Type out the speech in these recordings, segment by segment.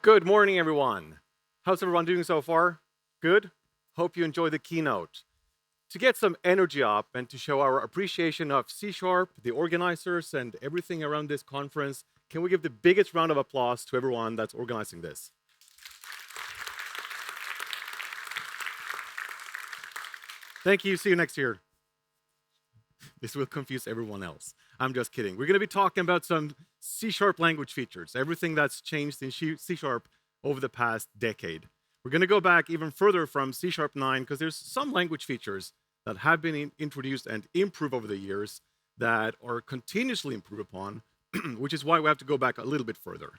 Good morning, everyone. How's everyone doing so far? Good? Hope you enjoy the keynote. To get some energy up and to show our appreciation of C#, the organizers, and everything around this conference, can we give the biggest round of applause to everyone that's organizing this? Thank you. See you next year. This will confuse everyone else. I'm just kidding. We're going to be talking about some C# language features, everything that's changed in C# over the past decade. We're going to go back even further from C# 9 because there's some language features that have been introduced and improved over the years that are continuously improved upon, which is why we have to go back a little bit further.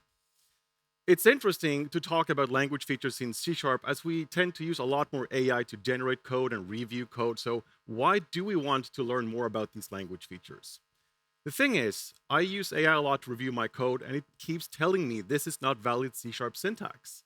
It's interesting to talk about language features in C# as we tend to use a lot more AI to generate code and review code. So why do we want to learn more about these language features? The thing is, I use AI a lot to review my code, and it keeps telling me this is not valid C# syntax.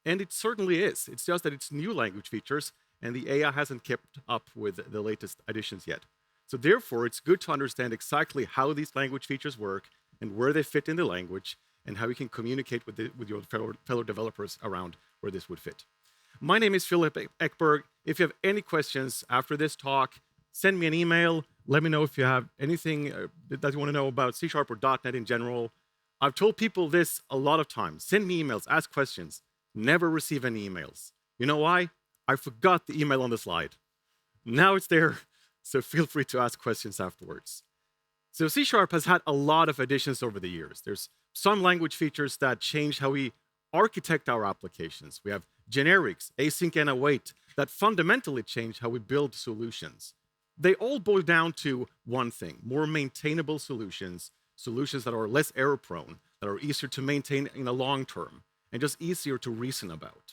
And it certainly is. It's just that it's new language features, and the AI hasn't kept up with the latest additions yet. So therefore, it's good to understand exactly how these language features work and where they fit in the language, and how you can communicate with your fellow developers around where this would fit. My name is Filip Ekberg. If you have any questions after this talk, send me an email. Let me know if you have anything that you want to know about C# or .NET in general. I've told people this a lot of times. Send me emails, ask questions. Never receive any emails. You know why? I forgot the email on the slide. Now it's there, so feel free to ask questions afterwards. So C# has had a lot of additions over the years. There's some language features that change how we architect our applications. We have generics, async and await, that fundamentally change how we build solutions. They all boil down to one thing: more maintainable solutions, solutions that are less error-prone, that are easier to maintain in the long term, and just easier to reason about.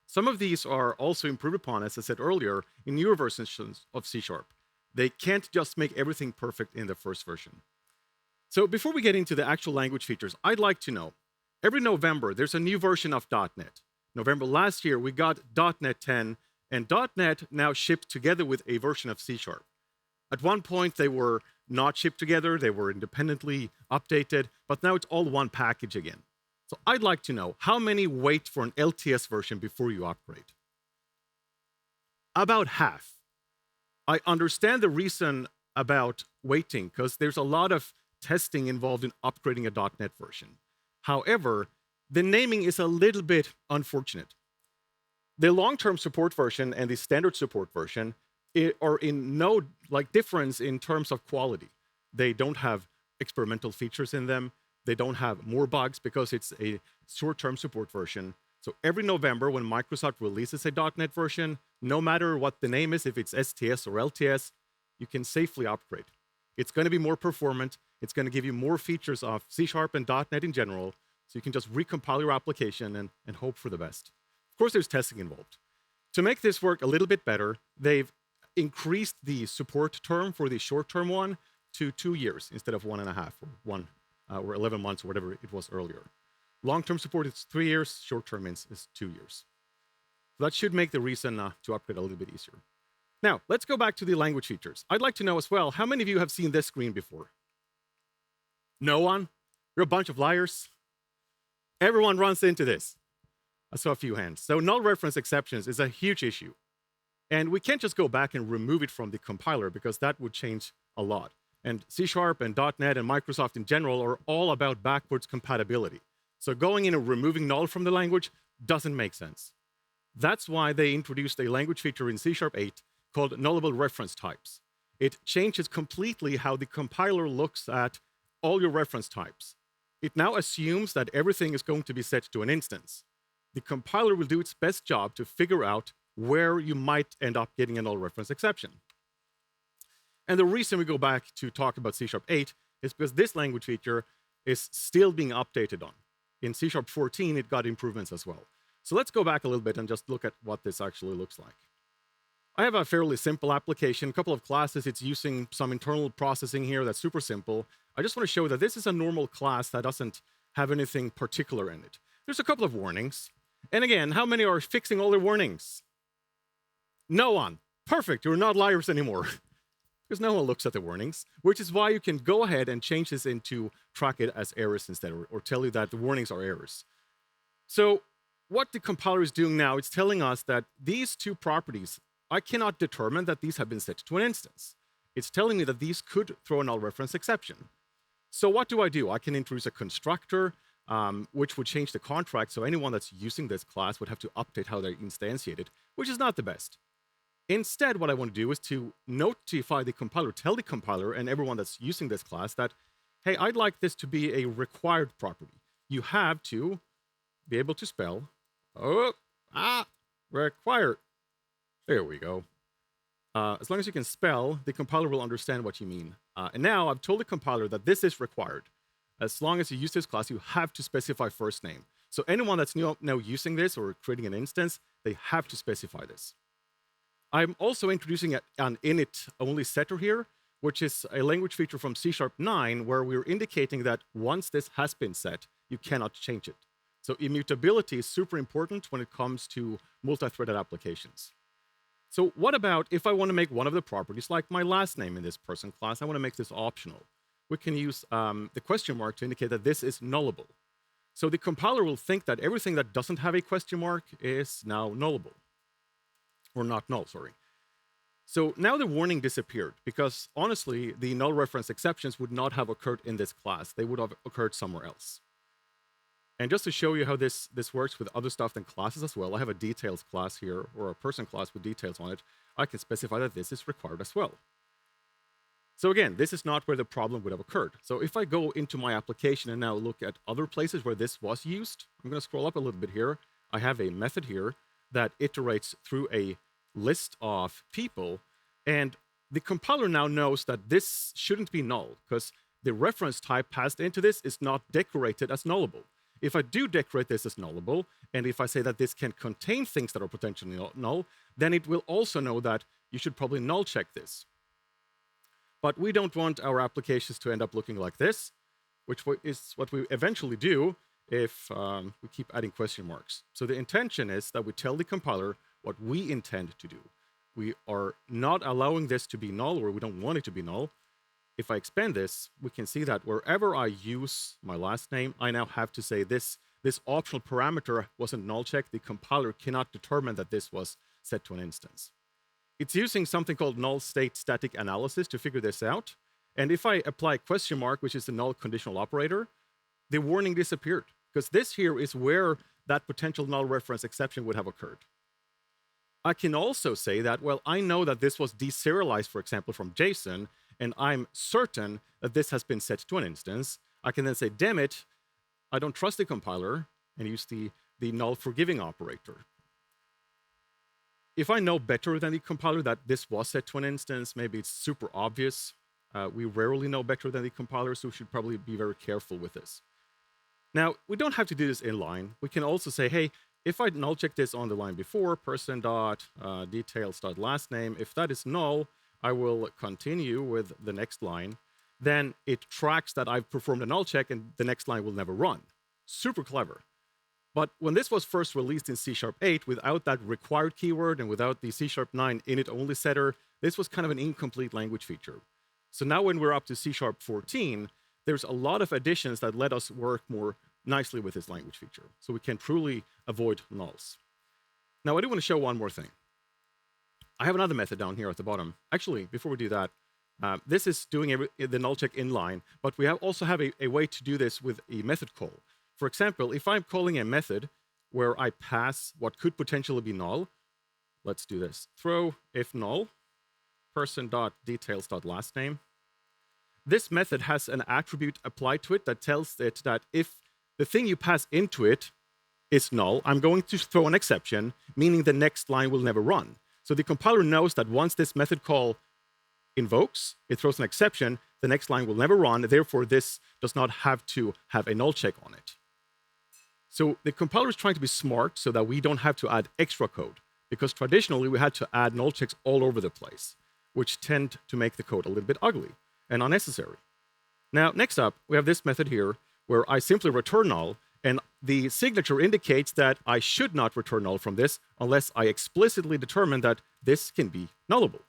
Some of these are also improved upon, as I said earlier, in newer versions of C#. They can't just make everything perfect in the first version. So before we get into the actual language features, I'd like to know, every November, there's a new version of .NET. November last year, we got .NET 10, and .NET now shipped together with a version of C#. At one point, they were not shipped together, they were independently updated, but now it's all one package again. So I'd like to know, how many wait for an LTS version before you upgrade? About half. I understand the reason about waiting, because there's a lot of testing involved in upgrading a .NET version. However, the naming is a little bit unfortunate. The long-term support version and the standard support version are in no difference in terms of quality. They don't have experimental features in them. They don't have more bugs because it's a short-term support version. So every November when Microsoft releases a .NET version, no matter what the name is, if it's STS or LTS, you can safely upgrade. It's going to be more performant. It's going to give you more features of C# and .NET in general, so you can just recompile your application and hope for the best. Of course, there's testing involved. To make this work a little bit better, they've increased the support term for the short-term one to 2 years instead of 1.5 or 11 months or whatever it was earlier. Long-term support is 3 years, short-term is 2 years. So that should make the reason to upgrade a little bit easier. Now, let's go back to the language features. I'd like to know as well, how many of you have seen this screen before? No one? You're a bunch of liars. Everyone runs into this. I saw a few hands. So null reference exceptions is a huge issue. And we can't just go back and remove it from the compiler because that would change a lot. And C# and .NET and Microsoft in general are all about backwards compatibility. So going in and removing null from the language doesn't make sense. That's why they introduced a language feature in C# 8 called Nullable reference types. It changes completely how the compiler looks at all your reference types. It now assumes that everything is going to be set to an instance. The compiler will do its best job to figure out where you might end up getting a null reference exception. And the reason we go back to talk about C# 8 is because this language feature is still being updated on. In C# 14, it got improvements as well. So let's go back a little bit and just look at what this actually looks like. I have a fairly simple application, a couple of classes. It's using some internal processing here that's super simple. I just want to show that this is a normal class that doesn't have anything particular in it. There's a couple of warnings. And again, how many are fixing all their warnings? No one. Perfect, you're not liars anymore. Because no one looks at the warnings, which is why you can go ahead and change this into track it as errors instead, or tell you that the warnings are errors. So what the compiler is doing now, it's telling us that these two properties, I cannot determine that these have been set to an instance. It's telling me that these could throw a null reference exception. So what do? I can introduce a constructor, which would change the contract, so anyone that's using this class would have to update how they instantiate it, which is not the best. Instead, what I want to do is to notify the compiler, tell the compiler and everyone that's using this class that, hey, I'd like this to be a required property. You have to be able to spell, required. There we go. As long as you can spell, the compiler will understand what you mean. And now I've told the compiler that this is required. As long as you use this class, you have to specify first name. So anyone that's now using this or creating an instance, they have to specify this. I'm also introducing an init-only setter here, which is a language feature from C#9, where we're indicating that once this has been set, you cannot change it. So immutability is super important when it comes to multi-threaded applications. So what about if I want to make one of the properties, like my last name in this person class, I want to make this optional. We can use the question mark to indicate that this is nullable. So the compiler will think that everything that doesn't have a question mark is now nullable. Or not null, sorry. So now the warning disappeared, because honestly, the null reference exceptions would not have occurred in this class. They would have occurred somewhere else. And just to show you how this works with other stuff than classes as well, I have a details class here, or a person class with details on it. I can specify that this is required as well. So again, this is not where the problem would have occurred. So if I go into my application and now look at other places where this was used, I'm going to scroll up a little bit here. I have a method here that iterates through a list of people, and the compiler now knows that this shouldn't be null, because the reference type passed into this is not decorated as nullable. If I do decorate this as nullable, and if I say that this can contain things that are potentially null, then it will also know that you should probably null check this. But we don't want our applications to end up looking like this, which is what we eventually do if we keep adding question marks. So the intention is that we tell the compiler what we intend to do. We are not allowing this to be null, or we don't want it to be null. If I expand this, we can see that wherever I use my last name, I now have to say this optional parameter wasn't null checked. The compiler cannot determine that this was set to an instance. It's using something called null state static analysis to figure this out. And if I apply question mark, which is the null conditional operator, the warning disappeared, because this here is where that potential null reference exception would have occurred. I can also say that, well, I know that this was deserialized, for example, from JSON, and I'm certain that this has been set to an instance. I can then say, damn it, I don't trust the compiler, and use the null forgiving operator. If I know better than the compiler that this was set to an instance, maybe it's super obvious. We rarely know better than the compiler, so we should probably be very careful with this. Now, we don't have to do this inline. We can also say, hey, if I null check this on the line before, person.details.lastname, if that is null, I will continue with the next line. Then it tracks that I've performed a null check, and the next line will never run. Super clever. But when this was first released in C#8, without that required keyword and without the C#9 init-only setter, this was kind of an incomplete language feature. So now when we're up to C#14, there's a lot of additions that let us work more nicely with this language feature. So we can truly avoid nulls. Now, I do want to show one more thing. I have another method down here at the bottom. Actually, before we do that, this is doing the null check inline, but we also have a way to do this with a method call. For example, if I'm calling a method where I pass what could potentially be null, let's do this. Throw if null, person.details.lastname. This method has an attribute applied to it that tells it that if the thing you pass into it is null, I'm going to throw an exception, meaning the next line will never run. So the compiler knows that once this method call invokes, it throws an exception, the next line will never run, therefore this does not have to have a null check on it. So the compiler is trying to be smart so that we don't have to add extra code, because traditionally we had to add null checks all over the place, which tend to make the code a little bit ugly and unnecessary. Now, next up, we have this method here where I simply return null, and the signature indicates that I should not return null from this unless I explicitly determine that this can be nullable.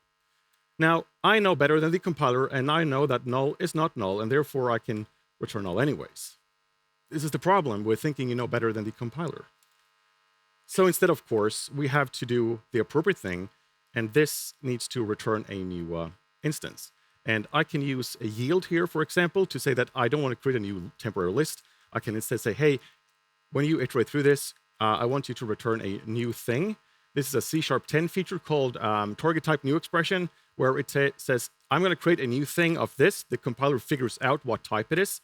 Now, I know better than the compiler, and I know that null is not null, and therefore I can return null anyways. this is the problem with thinking you know better than the compiler. So instead, of course, we have to do the appropriate thing, and this needs to return a new instance. And I can use a yield here, for example, to say that I don't want to create a new temporary list. I can instead say, hey, when you iterate through this, I want you to return a new thing. This is a C#10 feature called target type new expression, where it says, I'm going to create a new thing of this. The compiler figures out what type it is.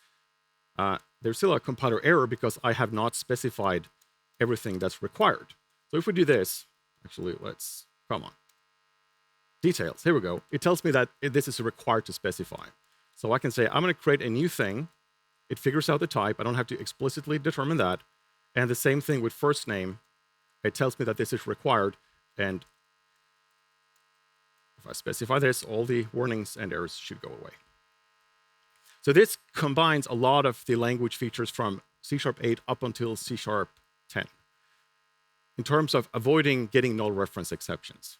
There's still a compiler error because I have not specified everything that's required. So if we do this, actually, come on. Details, here we go. It tells me that this is required to specify. So I can say, I'm going to create a new thing. It figures out the type. I don't have to explicitly determine that. And the same thing with first name. It tells me that this is required. And if I specify this, all the warnings and errors should go away. So this combines a lot of the language features from C#8 up until C#10 in terms of avoiding getting null reference exceptions.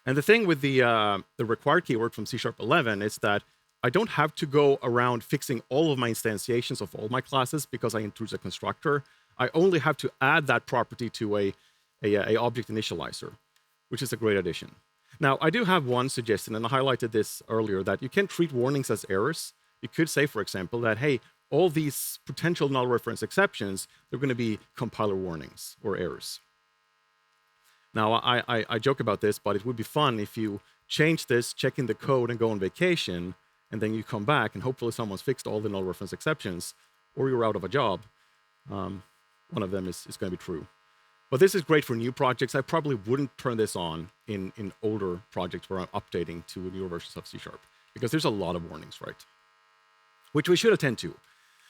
And the thing with the required keyword from C#11 is that I don't have to go around fixing all of my instantiations of all my classes because I introduce a constructor. I only have to add that property to a object initializer, which is a great addition. Now, I do have one suggestion, and I highlighted this earlier, that you can treat warnings as errors. You could say, for example, that, hey, all these potential null reference exceptions, they're going to be compiler warnings or errors. Now, I joke about this, but it would be fun if you change this, check in the code, and go on vacation, and then you come back, and hopefully someone's fixed all the null reference exceptions, or you're out of a job. One of them is going to be true. But this is great for new projects. I probably wouldn't turn this on in older projects where I'm updating to newer versions of C#, because there's a lot of warnings, right? Which we should attend to.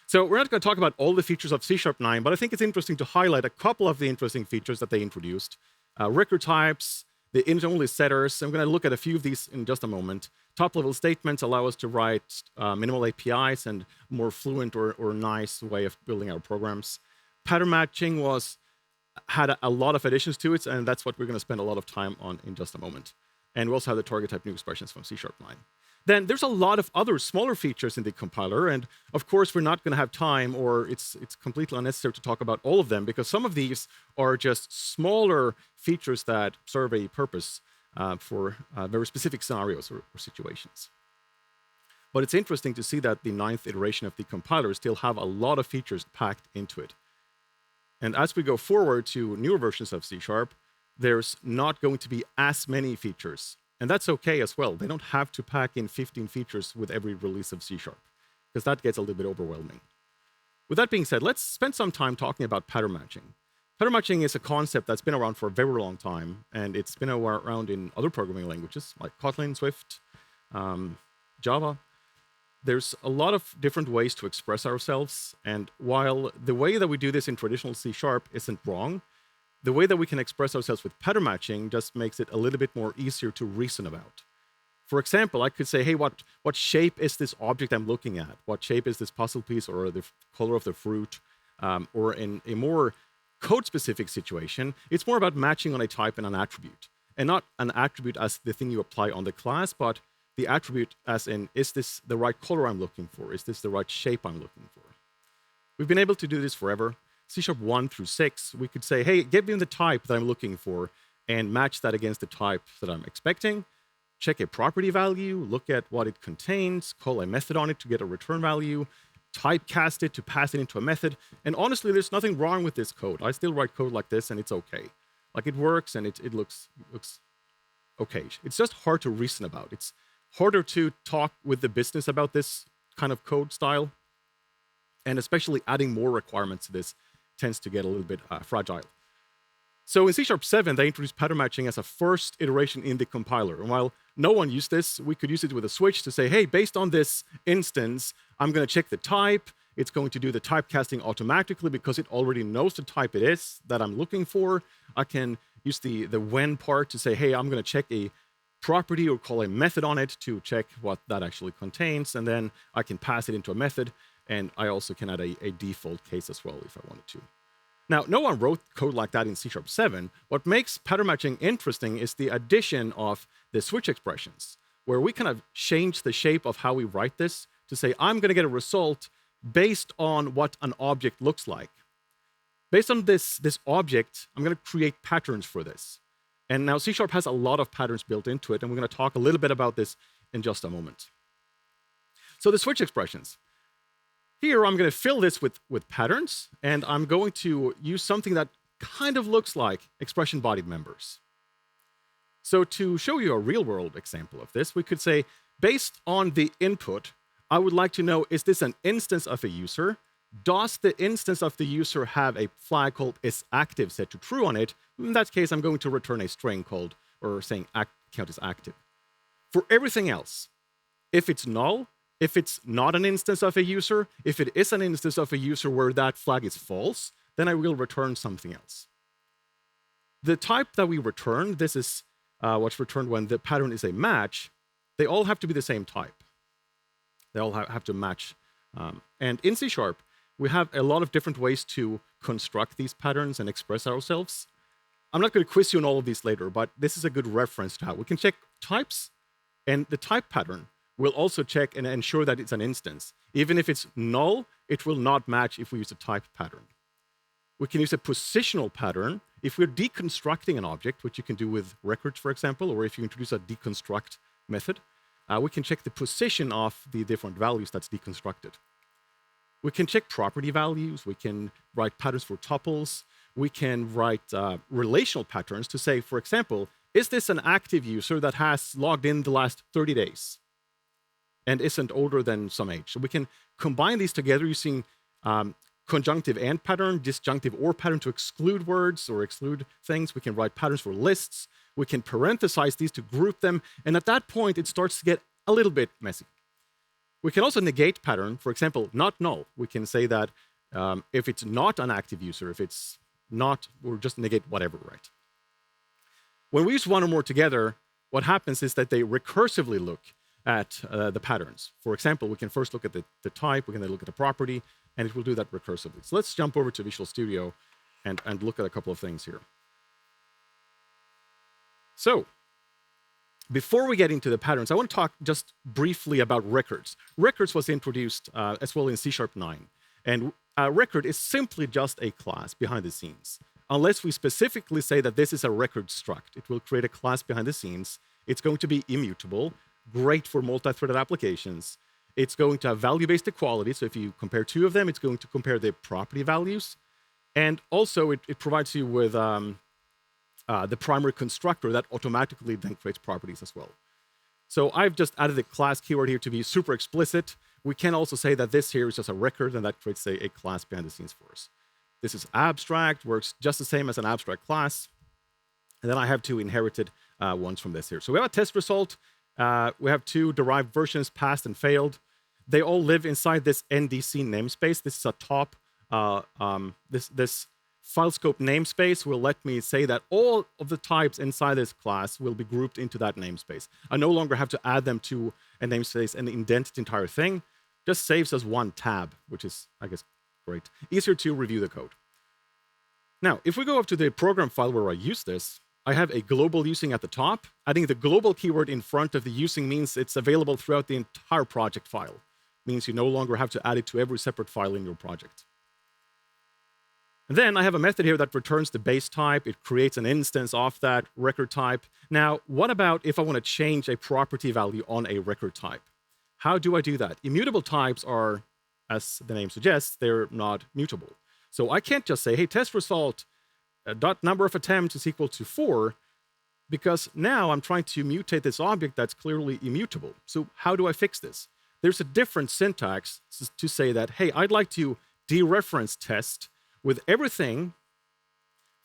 So we're not going to talk about all the features of C#9, but I think it's interesting to highlight a couple of the interesting features that they introduced. Record types, the init-only setters. I'm going to look at a few of these in just a moment. Top-level statements allow us to write minimal APIs and more fluent or nice way of building our programs. Pattern matching had a lot of additions to it, and that's what we're going to spend a lot of time on in just a moment. And we also have the target type new expressions from C#9. Then there's a lot of other smaller features in the compiler, and of course we're not going to have time, or it's completely unnecessary to talk about all of them, because some of these are just smaller features that serve a purpose for very specific scenarios or situations. But it's interesting to see that the 9th iteration of the compiler still have a lot of features packed into it. And as we go forward to newer versions of C#, there's not going to be as many features. And that's okay as well. They don't have to pack in 15 features with every release of C#, because that gets a little bit overwhelming. With that being said, let's spend some time talking about pattern matching. Pattern matching is a concept that's been around for a very long time, and it's been around in other programming languages like Kotlin, Swift, Java. There's a lot of different ways to express ourselves, and while the way that we do this in traditional C# isn't wrong, the way that we can express ourselves with pattern matching just makes it a little bit more easier to reason about. For example, I could say, hey, what shape is this object I'm looking at? What shape is this puzzle piece, or the color of the fruit? Or in a more code-specific situation, it's more about matching on a type and an attribute. And not an attribute as the thing you apply on the class, but the attribute as in, is this the right color I'm looking for? Is this the right shape I'm looking for? We've been able to do this forever. C#1 through 6, we could say, hey, give me the type that I'm looking for and match that against the type that I'm expecting. Check a property value, look at what it contains, call a method on it to get a return value, typecast it to pass it into a method. And honestly, there's nothing wrong with this code. I still write code like this, and it's okay. Like, it works, and it looks okay. It's just hard to reason about. It's harder to talk with the business about this kind of code style, and especially adding more requirements to this tends to get a little bit fragile. So in C#7, they introduced pattern matching as a first iteration in the compiler. And while no one used this, we could use it with a switch to say, hey, based on this instance, I'm going to check the type. It's going to do the typecasting automatically because it already knows the type it is that I'm looking for. I can use the when part to say, hey, I'm going to check a property or call a method on it to check what that actually contains. And then I can pass it into a method. And I also can add a default case as well if I wanted to. Now, no one wrote code like that in C#7. What makes pattern matching interesting is the addition of the switch expressions, where we kind of change the shape of how we write this to say, I'm going to get a result based on what an object looks like. Based on this object, I'm going to create patterns for this. And now C# has a lot of patterns built into it, and we're going to talk a little bit about this in just a moment. So the switch expressions. Here, I'm going to fill this with patterns, and I'm going to use something that kind of looks like expression-bodied members. So to show you a real-world example of this, we could say, based on the input, I would like to know, is this an instance of a user? Does the instance of the user have a flag called isActive set to true on it? In that case, I'm going to return a string called, or saying count is active. For everything else, if it's null, if it's not an instance of a user, if it is an instance of a user where that flag is false, then I will return something else. The type that we return, this is what's returned when the pattern is a match, they all have to be the same type. They all have to match. And in C#, we have a lot of different ways to construct these patterns and express ourselves. I'm not going to quiz you on all of these later, but this is a good reference to how we can check types, and the type pattern will also check and ensure that it's an instance. Even if it's null, it will not match if we use a type pattern. We can use a positional pattern if we're deconstructing an object, which you can do with records, for example, or if you introduce a deconstruct method. We can check the position of the different values that's deconstructed. We can check property values. We can write patterns for tuples. We can write relational patterns to say, for example, is this an active user that has logged in the last 30 days and isn't older than some age? So we can combine these together using conjunctive and pattern, disjunctive or pattern to exclude words or exclude things. We can write patterns for lists. We can parenthesize these to group them. And at that point, it starts to get a little bit messy. We can also negate pattern, for example, not null. We can say that if it's not an active user, if it's not, we'll just negate whatever, right? When we use one or more together, what happens is that they recursively look at the patterns. For example, we can first look at the type, we can then look at the property, and it will do that recursively. So let's jump over to Visual Studio and look at a couple of things here. So, before we get into the patterns, I want to talk just briefly about records. Records was introduced as well in C# 9. And a record is simply just a class behind the scenes. Unless we specifically say that this is a record struct, it will create a class behind the scenes. It's going to be immutable, great for multi-threaded applications. It's going to have value-based equality. So if you compare two of them, it's going to compare the property values. And also, it provides you with the primary constructor that automatically then creates properties as well. So I've just added the class keyword here to be super explicit. We can also say that this here is just a record, and that creates a class behind the scenes for us. This is abstract, works just the same as an abstract class. And then I have two inherited ones from this here. So we have a test result. We have two derived versions, passed and failed. They all live inside this NDC namespace. This is a top, this file scope namespace will let me say that all of the types inside this class will be grouped into that namespace. I no longer have to add them to a namespace and indent the entire thing. Just saves us one tab, which is, I guess, great. Easier to review the code. Now, if we go up to the program file where I use this, I have a global using at the top. Adding the global keyword in front of the using means it's available throughout the entire project file. Means you no longer have to add it to every separate file in your project. And then I have a method here that returns the base type. It creates an instance of that record type. Now, what about if I want to change a property value on a record type? How do I do that? Immutable types are, as the name suggests, they're not mutable. So I can't just say, hey, test result dot number of attempts is equal to 4, because now I'm trying to mutate this object that's clearly immutable. So how do I fix this? There's a different syntax to say that, hey, I'd like to dereference test with everything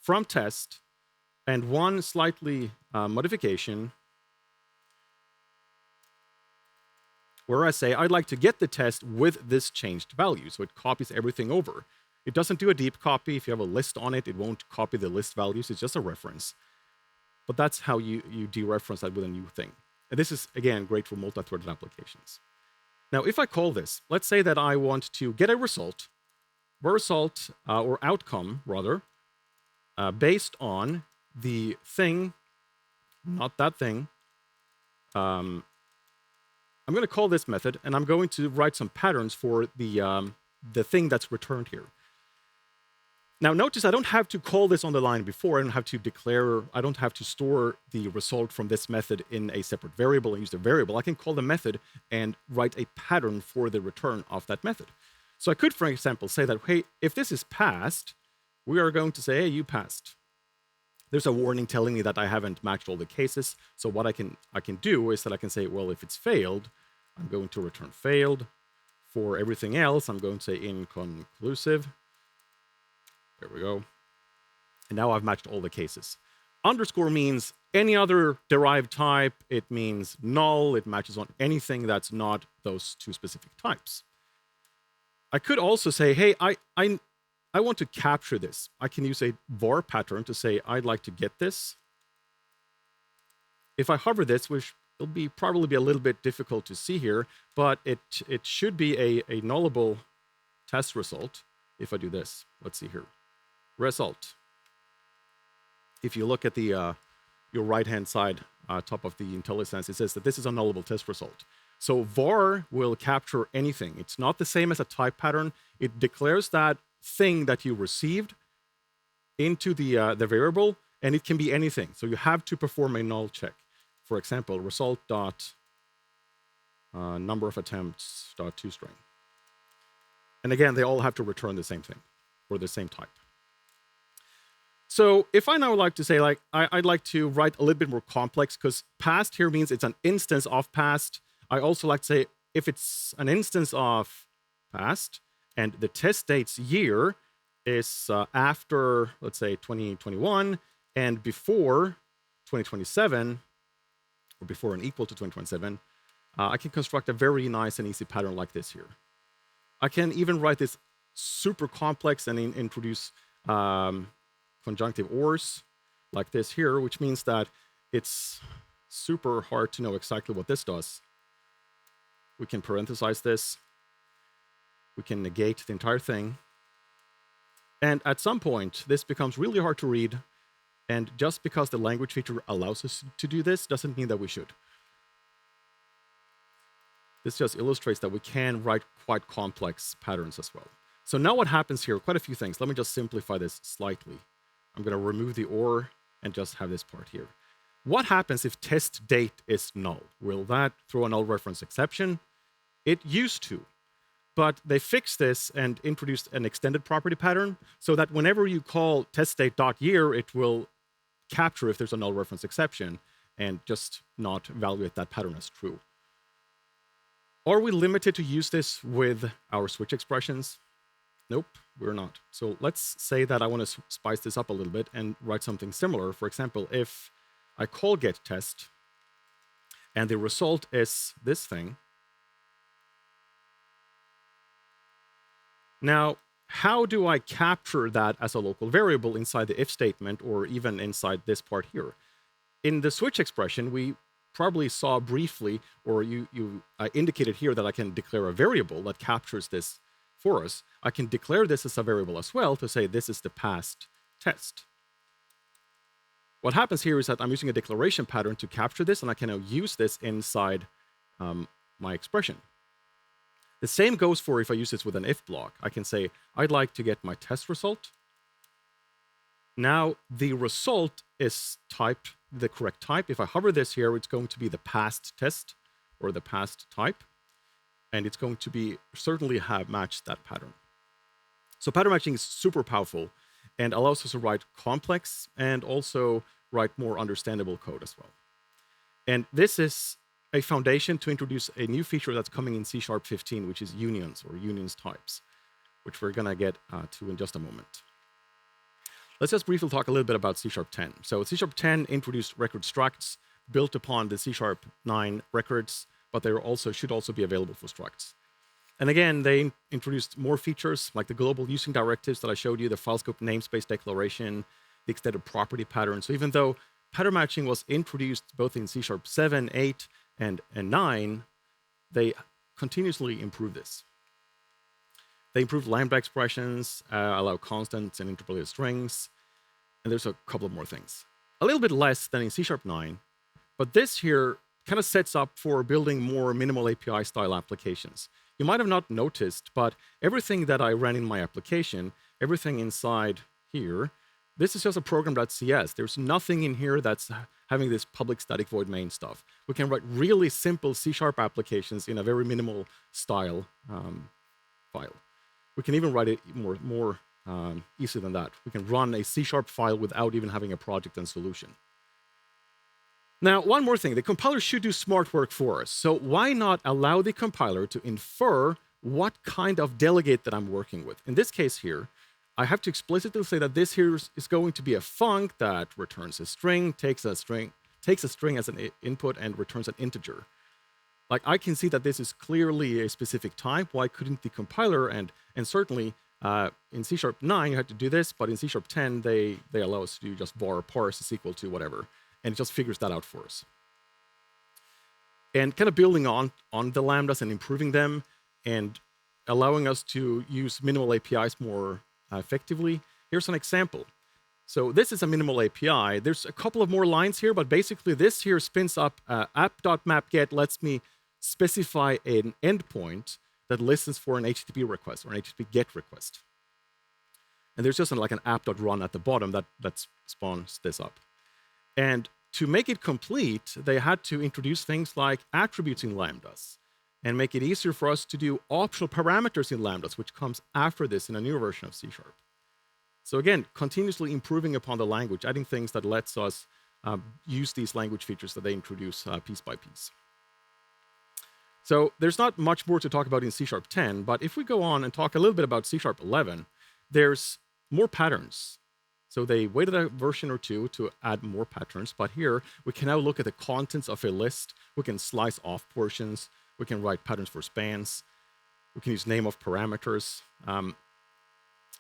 from test and one slightly modification where I say I'd like to get the test with this changed value. So it copies everything over. It doesn't do a deep copy. If you have a list on it, it won't copy the list values. It's just a reference. But that's how you dereference that with a new thing. And this is, again, great for multi-threaded applications. Now, if I call this, let's say that I want to get a result, or outcome, rather, based on the thing, not that thing. I'm going to call this method, and I'm going to write some patterns for the the thing that's returned here. Now notice I don't have to call this on the line before. I don't have to declare, I don't have to store the result from this method in a separate variable and use the variable. I can call the method and write a pattern for the return of that method. So I could, for example, say that, hey, if this is passed, we are going to say, hey, you passed. There's a warning telling me that I haven't matched all the cases. So what I can do is that I can say, well, if it's failed, I'm going to return failed. For everything else, I'm going to say inconclusive. There we go. And now I've matched all the cases. Underscore means any other derived type. It means null. It matches on anything that's not those two specific types. I could also say, hey, I want to capture this. I can use a var pattern to say, I'd like to get this. If I hover this, which will probably be a little bit difficult to see here, but it should be a nullable test result. If I do this, let's see here. Result. If you look at the your right-hand side top of the IntelliSense, it says that this is a nullable test result. So var will capture anything. It's not the same as a type pattern. It declares that thing that you received into the variable, and it can be anything. So you have to perform a null check. For example, result dot number of attempts dot toString. And again, they all have to return the same thing or the same type. So if I now like to say, like, I'd like to write a little bit more complex, because past here means it's an instance of past. I also like to say, if it's an instance of past, and the test date's year is after, let's say, 2021, and before 2027, or before and equal to 2027, I can construct a very nice and easy pattern like this here. I can even write this super complex and introduce conjunctive ors like this here, which means that it's super hard to know exactly what this does. We can parenthesize this. We can negate the entire thing. And at some point, this becomes really hard to read. And just because the language feature allows us to do this doesn't mean that we should. This just illustrates that we can write quite complex patterns as well. So now what happens here, quite a few things. Let me just simplify this slightly. I'm going to remove the or and just have this part here. What happens if test date is null? Will that throw a null reference exception? It used to, but they fixed this and introduced an extended property pattern so that whenever you call testDate.year, it will capture if there's a null reference exception and just not evaluate that pattern as true. Are we limited to use this with our switch expressions? Nope, we're not. So let's say that I want to spice this up a little bit and write something similar. For example, if I call getTest and the result is this thing. Now, how do I capture that as a local variable inside the if statement or even inside this part here? In the switch expression, we probably saw briefly, or you indicated here that I can declare a variable that captures this for us. I can declare this as a variable as well to say this is the past test. What happens here is that I'm using a declaration pattern to capture this, and I can now use this inside my expression. The same goes for if I use this with an if block. I can say, I'd like to get my test result. Now, the result is typed the correct type. If I hover this here, it's going to be the past test or the past type. And it's going to be certainly have matched that pattern. So pattern matching is super powerful and allows us to write complex and also write more understandable code as well. And this is a foundation to introduce a new feature that's coming in C# 15, which is unions or unions types, which we're going to get to in just a moment. Let's just briefly talk a little bit about C# 10. So C# 10 introduced record structs built upon the C# 9 records, but they should also be available for structs. And again, they introduced more features like the global using directives that I showed you, the file scope namespace declaration, the extended property pattern. So even though pattern matching was introduced both in C# 7, 8, and 9, they continuously improve this. They improved lambda expressions, allow constants and interpolated strings, and there's a couple of more things. A little bit less than in C# 9, but this here kind of sets up for building more minimal API style applications. you might have not noticed, but everything that I ran in my application, everything inside here, this is just a program.cs. There's nothing in here that's having this public static void main stuff. We can write really simple C# applications in a very minimal style file. We can even write it more easy than that. We can run a C# file without even having a project and solution. Now, one more thing, the compiler should do smart work for us. So why not allow the compiler to infer what kind of delegate that I'm working with? In this case here, I have to explicitly say that this here is going to be a func that returns a string, takes a string as an input and returns an integer. Like, I can see that this is clearly a specific type. Why couldn't the compiler, and certainly in C#9 you had to do this, but in C#10 they allow us to do just var parse is equal to whatever, and it just figures that out for us. And kind of building on the lambdas and improving them and allowing us to use minimal APIs more effectively. Here's an example. So this is a minimal API. There's a couple of more lines here, but basically this here spins up app.mapget, lets me specify an endpoint that listens for an HTTP request or an HTTP GET request. And there's just like an app.run at the bottom that spawns this up. And to make it complete, they had to introduce things like attributes in lambdas and make it easier for us to do optional parameters in lambdas, which comes after this in a newer version of C#. So again, continuously improving upon the language, adding things that lets us use these language features that they introduce piece by piece. So there's not much more to talk about in C#10, but if we go on and talk a little bit about C#11, there's more patterns. So they waited a version or two to add more patterns, but here we can now look at the contents of a list. We can slice off portions. We can write patterns for spans. We can use name of parameters.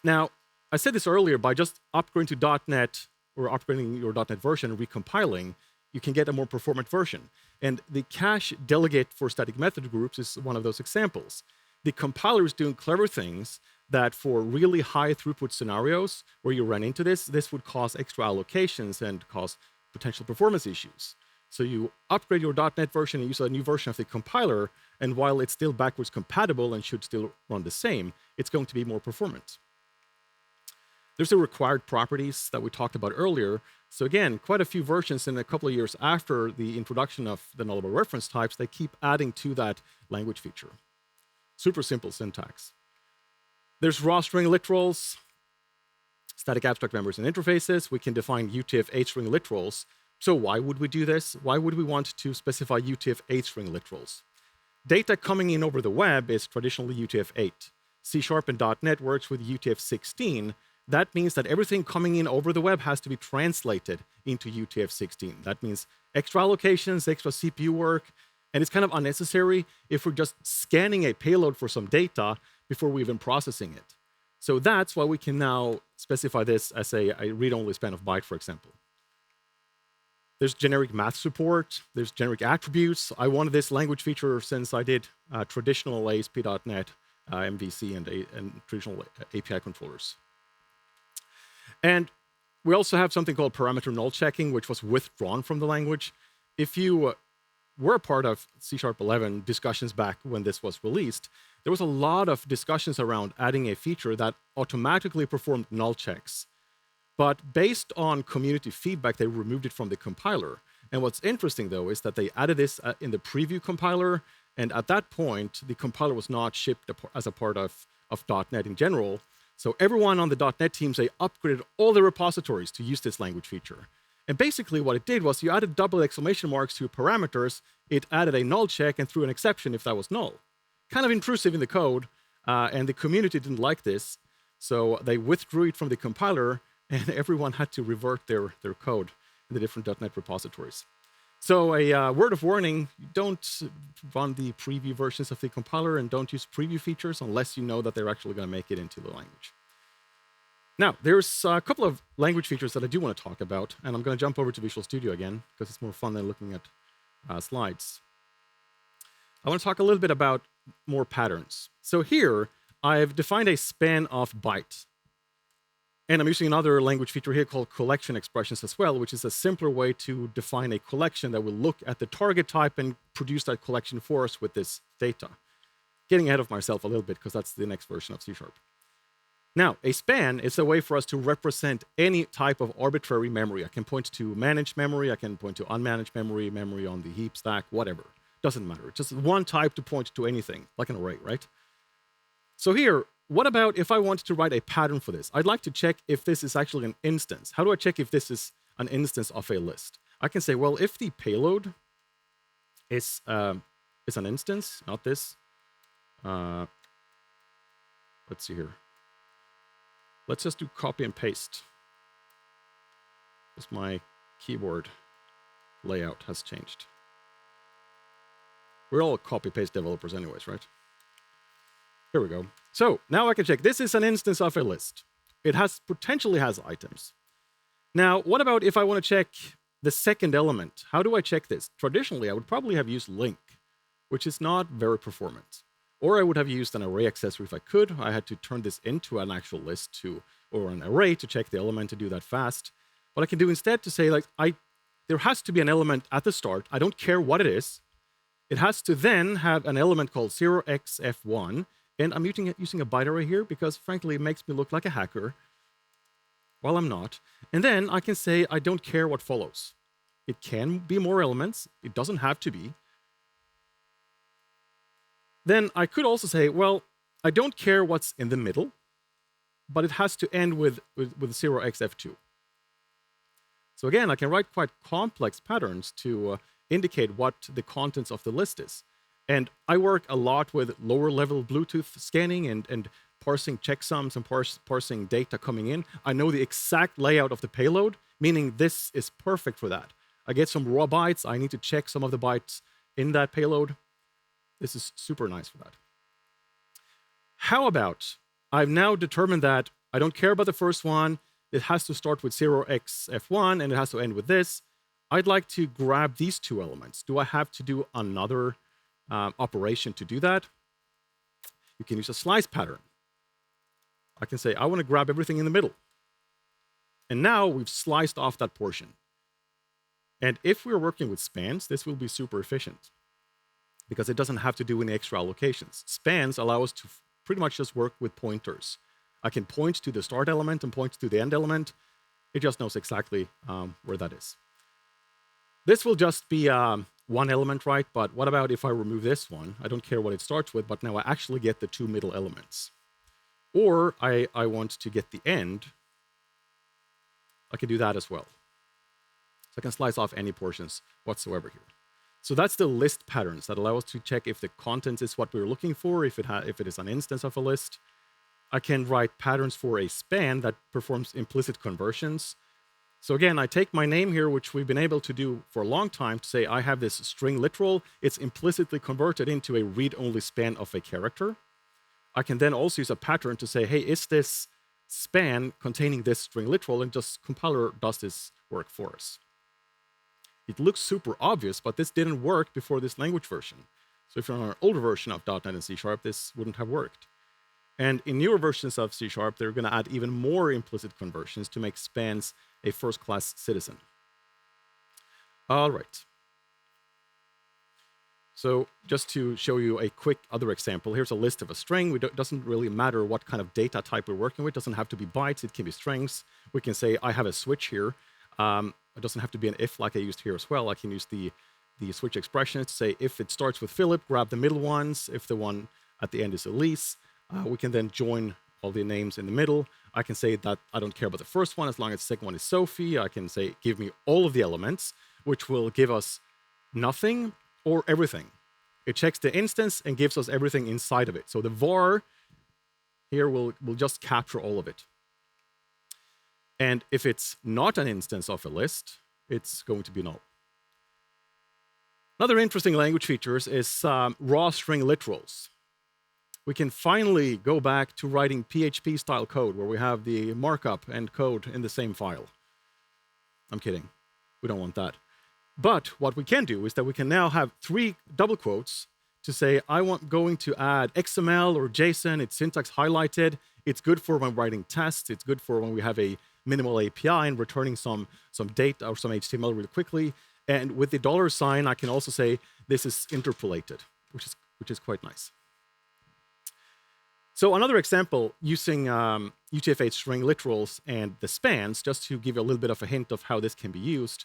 Now, I said this earlier, by just upgrading to .NET or upgrading your .NET version and recompiling, you can get a more performant version. And the cache delegate for static method groups is one of those examples. The compiler is doing clever things that for really high throughput scenarios where you run into this would cause extra allocations and cause potential performance issues. So you upgrade your .NET version and use a new version of the compiler, and while it's still backwards compatible and should still run the same, it's going to be more performant. There's the required properties that we talked about earlier. So again, quite a few versions in a couple of years after the introduction of the nullable reference types, they keep adding to that language feature. Super simple syntax. There's raw string literals, static abstract members and interfaces. We can define UTF-8 string literals. So why would we do this? Why would we want to specify UTF-8 string literals? Data coming in over the web is traditionally UTF-8. C# and .NET works with UTF-16. That means that everything coming in over the web has to be translated into UTF-16. That means extra allocations, extra CPU work, and it's kind of unnecessary if we're just scanning a payload for some data before we're even processing it. So that's why we can now specify this as a read-only span of byte, for example. There's generic math support. There's generic attributes. I wanted this language feature since I did traditional ASP.NET, MVC, and traditional API controllers. And we also have something called parameter null checking, which was withdrawn from the language. If you were a part of C#11 discussions back when this was released, there was a lot of discussions around adding a feature that automatically performed null checks. But based on community feedback, they removed it from the compiler. And what's interesting, though, is that they added this in the preview compiler, and at that point, the compiler was not shipped as a part of .NET in general. So everyone on the .NET teams, they upgraded all the repositories to use this language feature. And basically what it did was you added double exclamation marks to parameters, it added a null check and threw an exception if that was null. Kind of intrusive in the code, and the community didn't like this, so they withdrew it from the compiler, and everyone had to revert their code in the different .NET repositories. So a word of warning, don't run the preview versions of the compiler and don't use preview features unless you know that they're actually going to make it into the language. Now, there's a couple of language features that I do want to talk about, and I'm going to jump over to Visual Studio again, because it's more fun than looking at slides. I want to talk a little bit about more patterns. So here, I've defined a span of byte. And I'm using another language feature here called collection expressions as well, which is a simpler way to define a collection that will look at the target type and produce that collection for us with this data. getting ahead of myself a little bit because that's the next version of C#. Now, a span is a way for us to represent any type of arbitrary memory. I can point to managed memory, I can point to unmanaged memory, memory on the heap stack, whatever. Doesn't matter. Just one type to point to anything, like an array, right? So here, what about if I wanted to write a pattern for this? I'd like to check if this is actually an instance. How do I check if this is an instance of a list? I can say, well, if the payload is an instance, not this. Let's see here. Let's just do copy and paste. Because my keyboard layout has changed. We're all copy-paste developers anyways, right? Here we go. So now I can check. This is an instance of a list. It potentially has items. Now, what about if I want to check the second element? How do I check this? Traditionally, I would probably have used link, which is not very performant. Or I would have used an array accessory if I could. I had to turn this into an actual list or an array to check the element to do that fast. What I can do instead to say, like, there has to be an element at the start. I don't care what it is. It has to then have an element called 0xF1. And I'm using a byte array here because, frankly, it makes me look like a hacker. Well, I'm not. And then I can say I don't care what follows. It can be more elements. It doesn't have to be. Then I could also say, well, I don't care what's in the middle, but it has to end with 0xF2. So again, I can write quite complex patterns to indicate what the contents of the list is. And I work a lot with lower level Bluetooth scanning and parsing checksums and parsing data coming in. I know the exact layout of the payload, meaning this is perfect for that. I get some raw bytes. I need to check some of the bytes in that payload. This is super nice for that. How about I've now determined that I don't care about the first one. It has to start with 0xF1 and it has to end with this. I'd like to grab these two elements. Do I have to do another operation to do that? You can use a slice pattern. I can say, I want to grab everything in the middle. And now we've sliced off that portion. And if we're working with spans, this will be super efficient because it doesn't have to do any extra allocations. Spans allow us to pretty much just work with pointers. I can point to the start element and point to the end element. It just knows exactly where that is. This will just be one element, right? But what about if I remove this one? I don't care what it starts with, but now I actually get the two middle elements. Or I want to get the end. I can do that as well. So I can slice off any portions whatsoever here. So that's the list patterns that allow us to check if the content is what we're looking for, if it is an instance of a list. I can write patterns for a span that performs implicit conversions. So again, I take my name here, which we've been able to do for a long time, to say I have this string literal. It's implicitly converted into a read-only span of a character. I can then also use a pattern to say, hey, is this span containing this string literal? And just compiler does this work for us. It looks super obvious, but this didn't work before this language version. So if you're on an older version of .NET and C#, this wouldn't have worked. And in newer versions of C#, they're going to add even more implicit conversions to make spans a first-class citizen. All right. So just to show you a quick other example, here's a list of a string. It doesn't really matter what kind of data type we're working with. It doesn't have to be bytes. It can be strings. We can say, I have a switch here. It doesn't have to be an if like I used here as well. I can use the switch expressions to say, if it starts with Philip, grab the middle ones. If the one at the end is Elise, we can then join all the names in the middle. I can say that I don't care about the first one as long as the second one is Sophie. I can say, give me all of the elements, which will give us nothing or everything. It checks the instance and gives us everything inside of it. So the var here will just capture all of it. And if it's not an instance of a list, it's going to be null. Another interesting language features is raw string literals. We can finally go back to writing PHP-style code where we have the markup and code in the same file. I'm kidding. We don't want that. But what we can do is that we can now have 3 double quotes to say, going to add XML or JSON. It's syntax highlighted. It's good for when writing tests. It's good for when we have a minimal API and returning some data or some HTML really quickly. And with the $, I can also say this is interpolated, which is quite nice. So another example, using UTF-8 string literals and the spans, just to give you a little bit of a hint of how this can be used.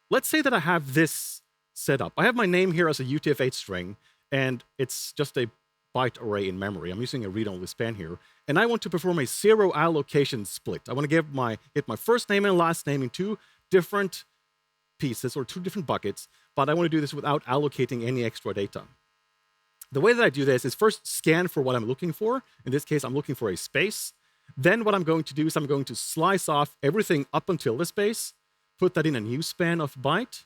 Let's say that I have this set up. I have my name here as a UTF-8 string, and it's just a byte array in memory. I'm using a read-only span here, and I want to perform a zero allocation split. I want to get my first name and last name in two different pieces or two different buckets, but I want to do this without allocating any extra data. The way that I do this is first scan for what I'm looking for. In this case, I'm looking for a space. Then what I'm going to do is I'm going to slice off everything up until the space, put that in a new span of byte.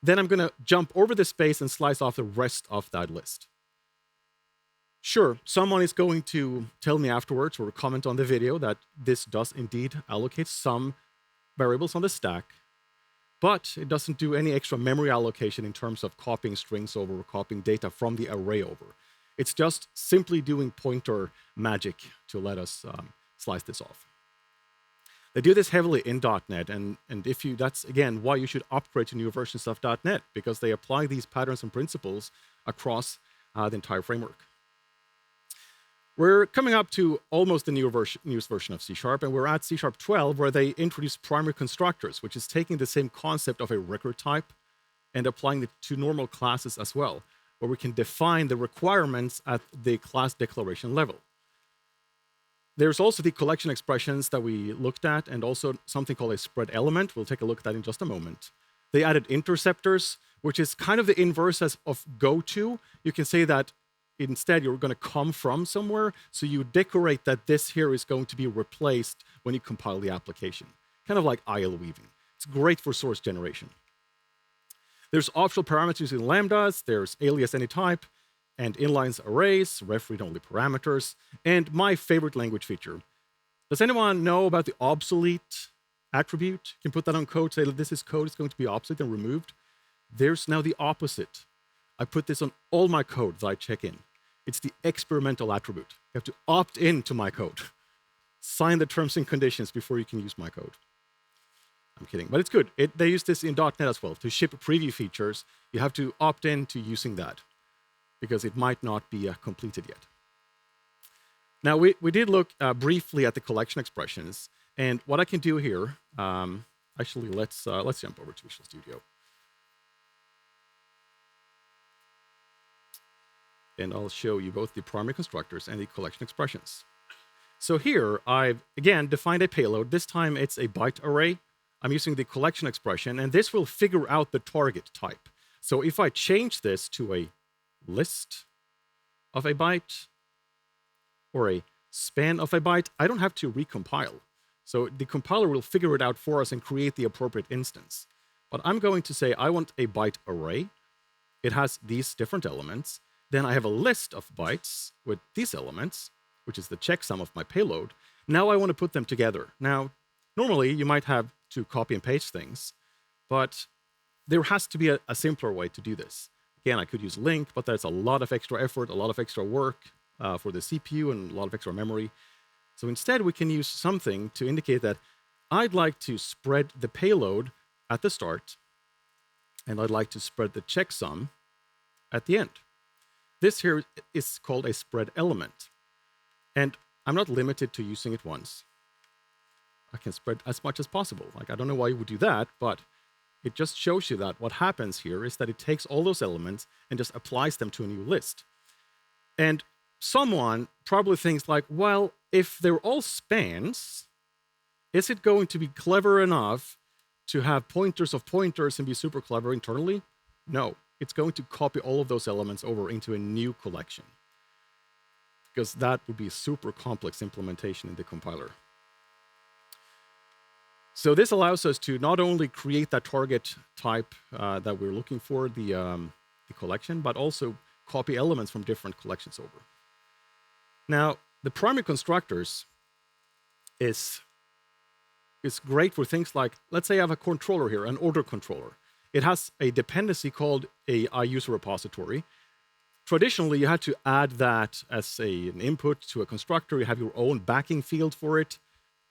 Then I'm going to jump over the space and slice off the rest of that list. Sure, someone is going to tell me afterwards or comment on the video that this does indeed allocate some variables on the stack, but it doesn't do any extra memory allocation in terms of copying strings over or copying data from the array over. It's just simply doing pointer magic to let us slice this off. They do this heavily in .NET, and that's again why you should upgrade to newer versions of .NET, because they apply these patterns and principles across the entire framework. We're coming up to almost the newest version of C#, and we're at C# 12, where they introduce primary constructors, which is taking the same concept of a record type and applying it to normal classes as well, where we can define the requirements at the class declaration level. There's also the collection expressions that we looked at, and also something called a spread element. We'll take a look at that in just a moment. They added interceptors, which is kind of the inverse of goto. You can say that instead you're going to come from somewhere, so you decorate that this here is going to be replaced when you compile the application. Kind of like IL weaving. It's great for source generation. There's optional parameters in lambdas, there's alias any type, and inlines arrays, ref read-only parameters, and my favorite language feature. Does anyone know about the obsolete attribute? You can put that on code, say that this is code, it's going to be obsolete and removed. There's now the opposite. I put this on all my code that I check in. It's the experimental attribute. You have to opt in to my code. Sign the terms and conditions before you can use my code. I'm kidding, but it's good. They use this in .NET as well. To ship preview features, you have to opt in to using that, because it might not be completed yet. Now, we did look briefly at the collection expressions, and what I can do here, actually, let's jump over to Visual Studio. And I'll show you both the primary constructors and the collection expressions. So here, I've, again, defined a payload. This time, it's a byte array. I'm using the collection expression, and this will figure out the target type. So if I change this to a list of a byte or a span of a byte, I don't have to recompile. So the compiler will figure it out for us and create the appropriate instance. But I'm going to say I want a byte array. It has these different elements. Then I have a list of bytes with these elements, which is the checksum of my payload. Now I want to put them together. Now, normally you might have to copy and paste things, but there has to be a simpler way to do this. Again, I could use link, but that's a lot of extra effort, a lot of extra work for the CPU and a lot of extra memory. So instead, we can use something to indicate that I'd like to spread the payload at the start, and I'd like to spread the checksum at the end. This here is called a spread element. And I'm not limited to using it once. I can spread as much as possible. Like, I don't know why you would do that, but it just shows you that what happens here is that it takes all those elements and just applies them to a new list. And someone probably thinks like, well, if they're all spans, is it going to be clever enough to have pointers of pointers and be super clever internally? No. It's going to copy all of those elements over into a new collection, because that would be a super complex implementation in the compiler. So this allows us to not only create that target type that we're looking for, the collection, but also copy elements from different collections over. Now, the primary constructors is great for things like, let's say I have a controller here, an order controller. It has a dependency called a user repository. Traditionally, you had to add that as an input to a constructor. You have your own backing field for it,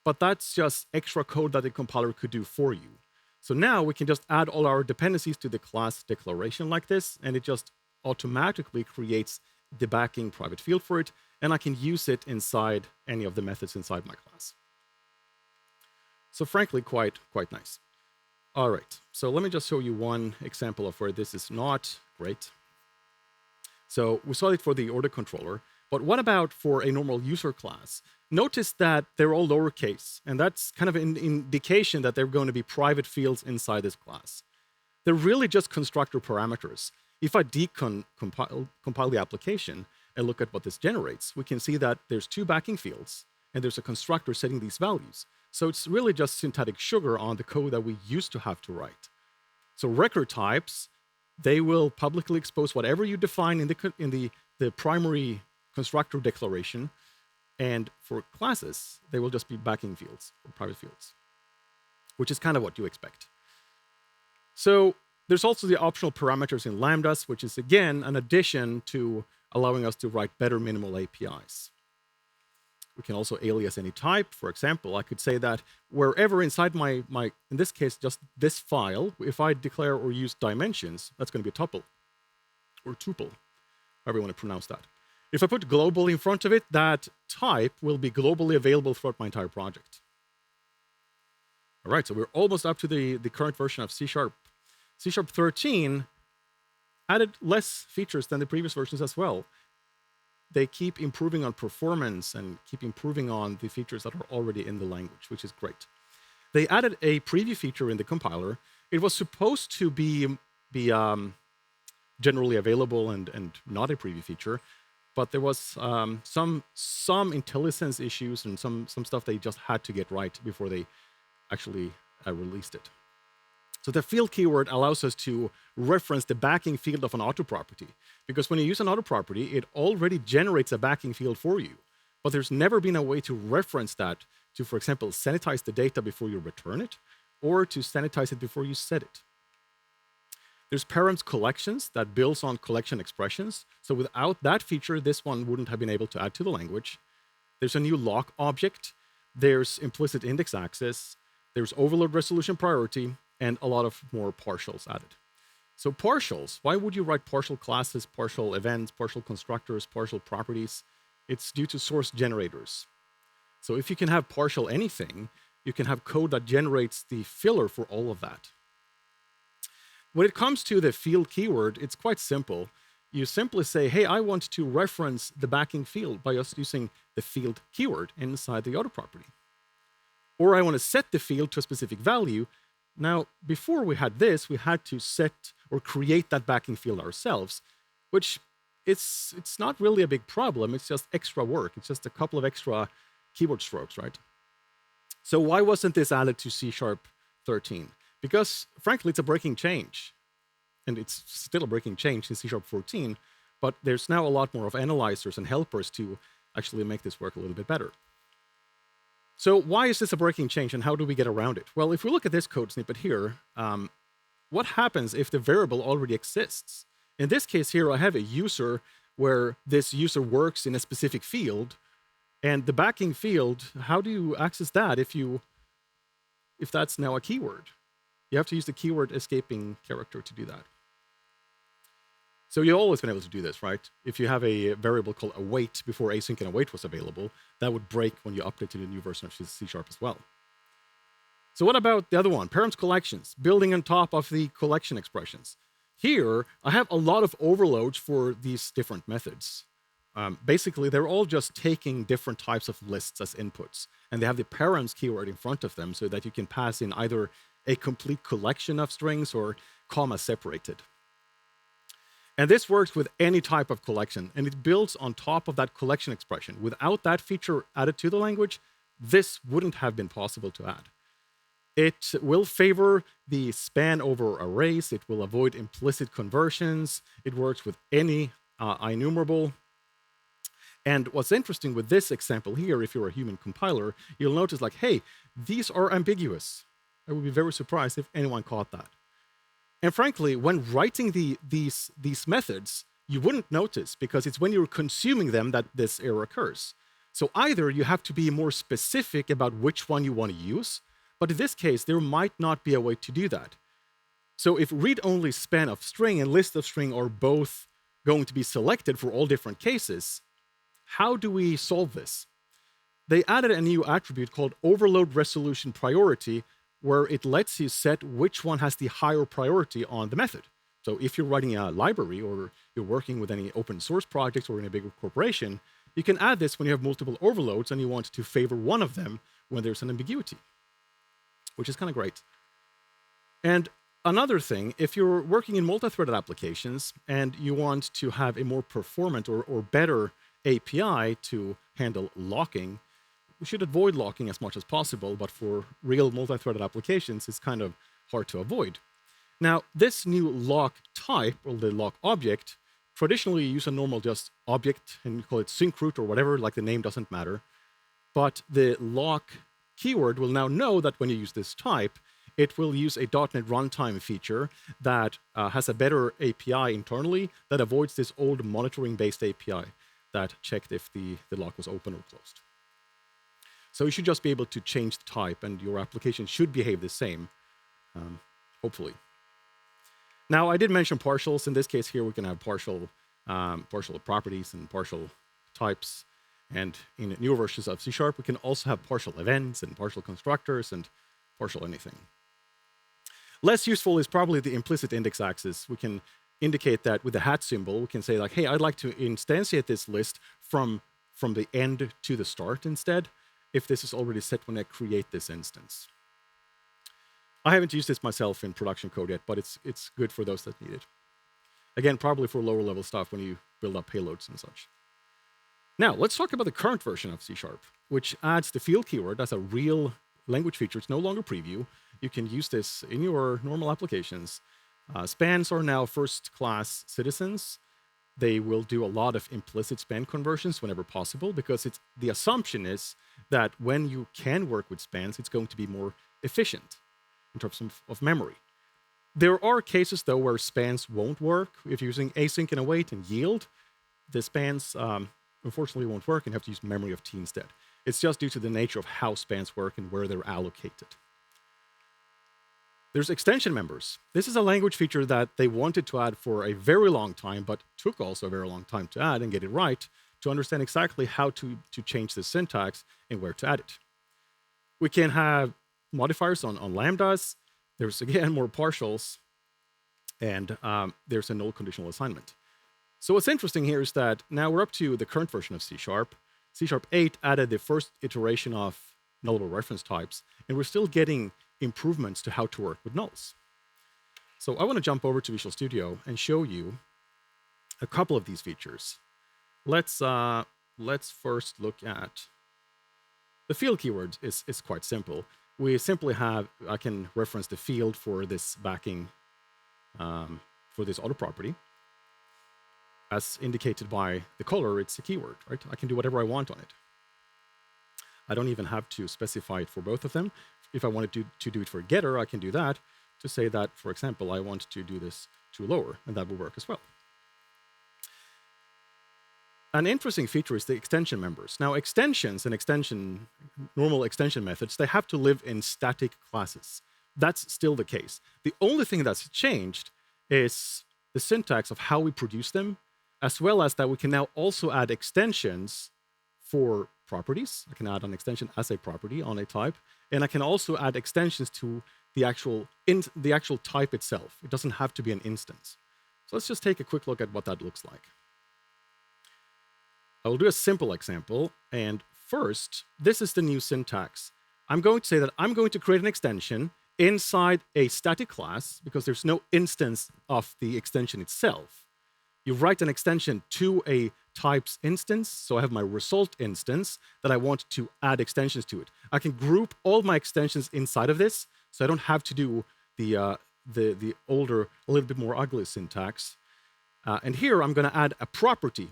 but that's just extra code that the compiler could do for you. So now we can just add all our dependencies to the class declaration like this, and it just automatically creates the backing private field for it, and I can use it inside any of the methods inside my class. So frankly, quite nice. All right, so let me just show you one example of where this is not great. So we saw it for the order controller, but what about for a normal user class? Notice that they're all lowercase, and that's kind of an indication that they're going to be private fields inside this class. They're really just constructor parameters. If I compile the application and look at what this generates, we can see that there's two backing fields, and there's a constructor setting these values. So it's really just syntactic sugar on the code that we used to have to write. So record types, they will publicly expose whatever you define in the primary constructor declaration. And for classes, they will just be backing fields or private fields, which is kind of what you expect. So there's also the optional parameters in lambdas, which is again an addition to allowing us to write better minimal APIs. We can also alias any type. For example, I could say that wherever inside my in this case, just this file, if I declare or use dimensions, that's going to be a tuple or tuple, however you want to pronounce that. If I put global in front of it, that type will be globally available throughout my entire project. All right, so we're almost up to the current version of C#. C# 13 added less features than the previous versions as well. They keep improving on performance and keep improving on the features that are already in the language, which is great. They added a preview feature in the compiler. It was supposed to be generally available and not a preview feature, but there was some IntelliSense issues and some stuff they just had to get right before they actually released it. So the field keyword allows us to reference the backing field of an auto property, because when you use an auto property, it already generates a backing field for you. But there's never been a way to reference that to, for example, sanitize the data before you return it, or to sanitize it before you set it. There's params collections that builds on collection expressions. So without that feature, this one wouldn't have been able to add to the language. There's a new lock object. There's implicit index access. There's overload resolution priority, and a lot of more partials added. So partials, why would you write partial classes, partial events, partial constructors, partial properties? It's due to source generators. So if you can have partial anything, you can have code that generates the filler for all of that. When it comes to the field keyword, it's quite simple. You simply say, hey, I want to reference the backing field by just using the field keyword inside the auto property. Or I want to set the field to a specific value. Now, before we had this, we had to set or create that backing field ourselves, which it's not really a big problem. It's just extra work. It's just a couple of extra keyboard strokes, right? So why wasn't this added to C# 13? Because, frankly, it's a breaking change. And it's still a breaking change in C# 14, but there's now a lot more of analyzers and helpers to actually make this work a little bit better. So why is this a breaking change, and how do we get around it? Well, if we look at this code snippet here, what happens if the variable already exists? In this case here, I have a user where this user works in a specific field, and the backing field, how do you access that if that's now a keyword? You have to use the keyword escaping character to do that. So you've always been able to do this, right? If you have a variable called await before async and await was available, that would break when you update to the new version of C# as well. So what about the other one? Params collections, building on top of the collection expressions. Here, I have a lot of overloads for these different methods. Basically, they're all just taking different types of lists as inputs, and they have the params keyword in front of them so that you can pass in either a complete collection of strings or comma separated. And this works with any type of collection, and it builds on top of that collection expression. Without that feature added to the language, this wouldn't have been possible to add. It will favor the span over arrays. It will avoid implicit conversions. It works with any enumerable. And what's interesting with this example here, if you're a human compiler, you'll notice like, hey, these are ambiguous. I would be very surprised if anyone caught that. And frankly, when writing these methods, you wouldn't notice, because it's when you're consuming them that this error occurs. So either you have to be more specific about which one you want to use, but in this case, there might not be a way to do that. So if read-only span of string and list of string are both going to be selected for all different cases, How do we solve this? They added a new attribute called overload resolution priority, where it lets you set which one has the higher priority on the method. So if you're writing a library or you're working with any open source projects or in a bigger corporation, you can add this when you have multiple overloads and you want to favor one of them when there's an ambiguity, which is kind of great. And another thing, if you're working in multi-threaded applications and you want to have a more performant or better API to handle locking, we should avoid locking as much as possible, but for real multi-threaded applications, it's kind of hard to avoid. Now, this new lock type, or the lock object, traditionally you use a normal just object and you call it sync root or whatever, like the name doesn't matter. But the lock keyword will now know that when you use this type, it will use a .NET runtime feature that has a better API internally that avoids this old monitoring-based API that checked if the lock was open or closed. So you should just be able to change the type and your application should behave the same, hopefully. Now, I did mention partials. In this case here, we can have partial properties and partial types. And in newer versions of C#, we can also have partial events and partial constructors and partial anything. Less useful is probably the implicit index access. We can indicate that with the hat symbol. We can say like, hey, I'd like to instantiate this list from the end to the start instead, if this is already set when I create this instance. I haven't used this myself in production code yet, but it's good for those that need it. Again, probably for lower level stuff when you build up payloads and such. Now, let's talk about the current version of C#, which adds the field keyword as a real language feature. It's no longer preview. You can use this in your normal applications. Spans are now first-class citizens. They will do a lot of implicit span conversions whenever possible, because the assumption is that when you can work with spans, it's going to be more efficient in terms of memory. There are cases, though, where spans won't work. If you're using async and await and yield, the spans unfortunately won't work and you have to use memory of T instead. It's just due to the nature of how spans work and where they're allocated. There's extension members. This is a language feature that they wanted to add for a very long time, but took also a very long time to add and get it right to understand exactly how to change the syntax and where to add it. We can have modifiers on lambdas. There's, again, more partials. And there's a null conditional assignment. So what's interesting here is that now we're up to the current version of C#. C# 8 added the first iteration of nullable reference types, and we're still getting improvements to how to work with nulls. So I want to jump over to Visual Studio and show you a couple of these features. Let's first look at the field keyword. Is quite simple. We simply have, I can reference the field for this backing, for this auto property. As indicated by the color, it's a keyword, right? I can do whatever I want on it. I don't even have to specify it for both of them. If I wanted to do it for getter, I can do that to say that, for example, I want to do this to lower, and that will work as well. An interesting feature is the extension members. Now, extensions and normal extension methods, they have to live in static classes. That's still the case. The only thing that's changed is the syntax of how we produce them, as well as that we can now also add extensions for properties. I can add an extension as a property on a type, and I can also add extensions to the actual type itself. It doesn't have to be an instance. So let's just take a quick look at what that looks like. I will do a simple example, and first, this is the new syntax. I'm going to say that I'm going to create an extension inside a static class, because there's no instance of the extension itself. You write an extension to a type's instance, so I have my result instance that I want to add extensions to it. I can group all my extensions inside of this, so I don't have to do the older, a little bit more ugly syntax. And here I'm going to add a property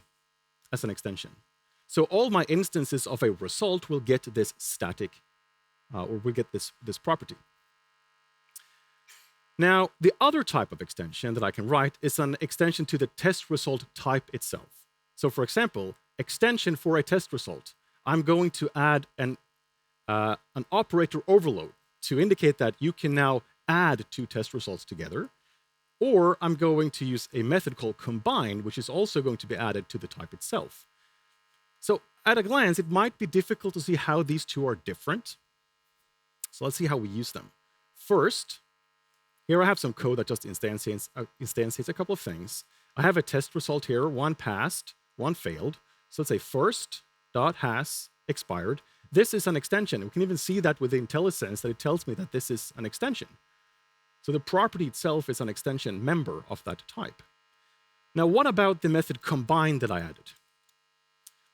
as an extension. So all my instances of a result will get this static, or will get this property. Now, the other type of extension that I can write is an extension to the test result type itself. So for example, extension for a test result. I'm going to add an operator overload to indicate that you can now add two test results together. Or I'm going to use a method called combine, which is also going to be added to the type itself. So at a glance, it might be difficult to see how these two are different. So let's see how we use them. First, here I have some code that just instantiates a couple of things. I have a test result here, one passed, one failed. So let's say first.has expired. This is an extension. We can even see that with the IntelliSense that it tells me that this is an extension. So the property itself is an extension member of that type. Now, what about the method combine that I added?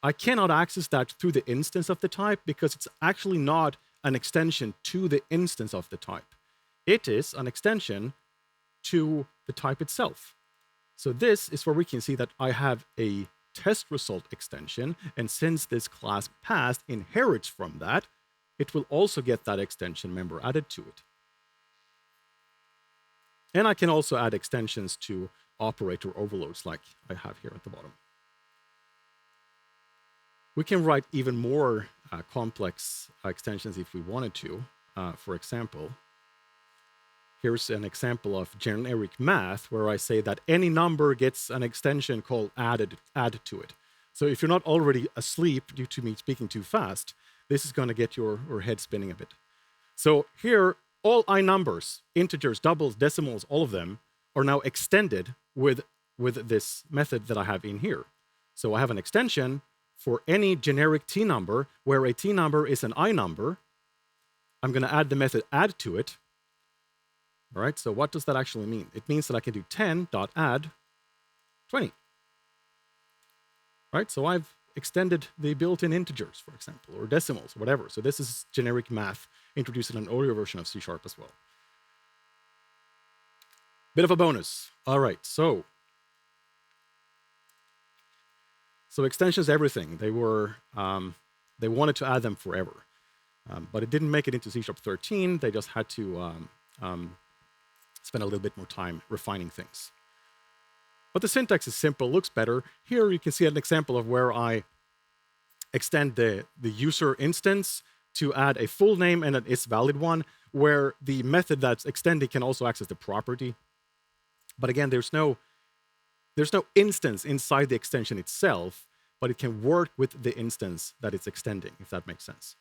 I cannot access that through the instance of the type because it's actually not an extension to the instance of the type. It is an extension to the type itself. So this is where we can see that I have a test result extension, and since this class passed inherits from that, it will also get that extension member added to it. And I can also add extensions to operator overloads like I have here at the bottom. We can write even more complex extensions if we wanted to. For example, here's an example of generic math where I say that any number gets an extension called add to it. So if you're not already asleep due to me speaking too fast, this is going to get your head spinning a bit. So here, all I numbers, integers, doubles, decimals, all of them are now extended with this method that I have in here. So I have an extension for any generic t number where a t number is an I number. I'm going to add the method add to it. All right, so what does that actually mean? It means that I can do 10.add 20. Right, so I've extended the built-in integers, for example, or decimals, or whatever. So this is generic math introduced in an earlier version of C# as well. Bit of a bonus. All right, so extensions, everything. They wanted to add them forever, but it didn't make it into C# 13. They just had to spend a little bit more time refining things. But the syntax is simple, looks better. Here you can see an example of where I extend the user instance to add a full name and an isValid one, where the method that's extended can also access the property. But again, there's no instance inside the extension itself, but it can work with the instance that it's extending, if that makes sense.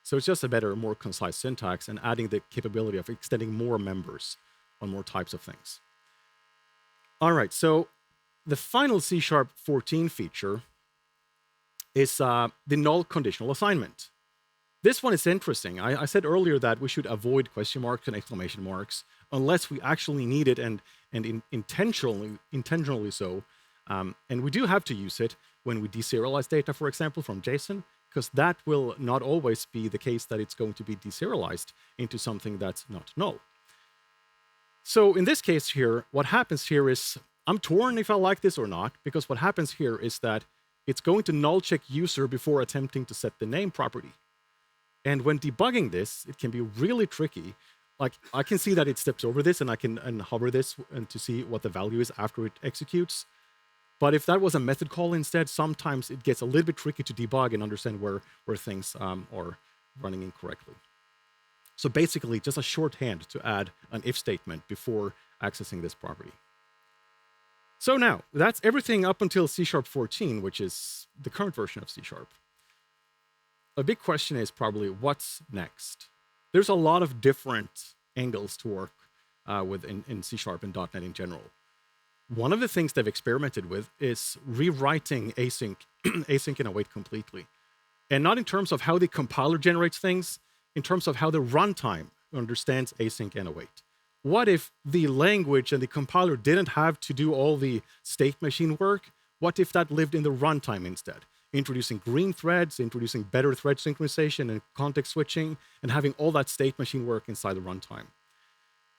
So it's just a better, more concise syntax and adding the capability of extending more members on more types of things. All right, so the final C# 14 feature is the null conditional assignment. This one is interesting. I said earlier that we should avoid question marks and exclamation marks unless we actually need it and intentionally so. And we do have to use it when we deserialize data, for example, from JSON, because that will not always be the case that it's going to be deserialized into something that's not null. So in this case here, what happens here is, I'm torn if I like this or not, because what happens here is that it's going to null check user before attempting to set the name property. And when debugging this, it can be really tricky. Like I can see that it steps over this and I can hover this and to see what the value is after it executes. But if that was a method call instead, sometimes it gets a little bit tricky to debug and understand where things are running incorrectly. So basically, just a shorthand to add an if statement before accessing this property. So now, that's everything up until C# 14, which is the current version of C#. A big question is probably, what's next? There's a lot of different angles to work with in C# and .NET in general. One of the things they've experimented with is rewriting async and await completely. And not in terms of how the compiler generates things, in terms of how the runtime understands async and await. What if the language and the compiler didn't have to do all the state machine work? What if that lived in the runtime instead? Introducing green threads, introducing better thread synchronization and context switching, and having all that state machine work inside the runtime.